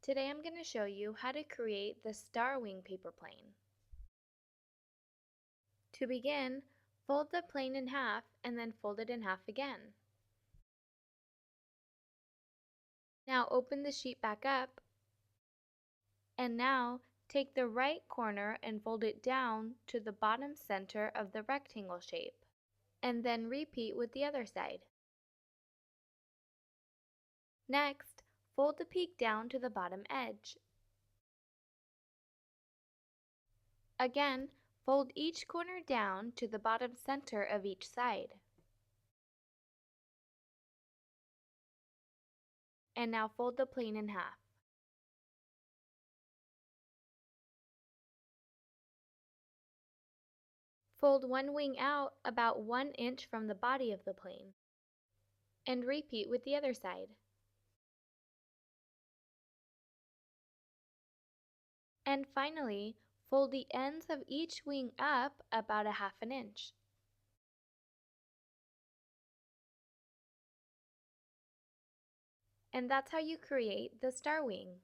Today I'm going to show you how to create the star wing paper plane. To begin, fold the plane in half and then fold it in half again. Now open the sheet back up, and now take the right corner and fold it down to the bottom center of the rectangle shape, and then repeat with the other side. Next, fold the peak down to the bottom edge. Again, fold each corner down to the bottom center of each side. And now fold the plane in half. Fold one wing out about 1 inch from the body of the plane, and repeat with the other side. And finally, fold the ends of each wing up about 1/2 inch. And that's how you create the star wing.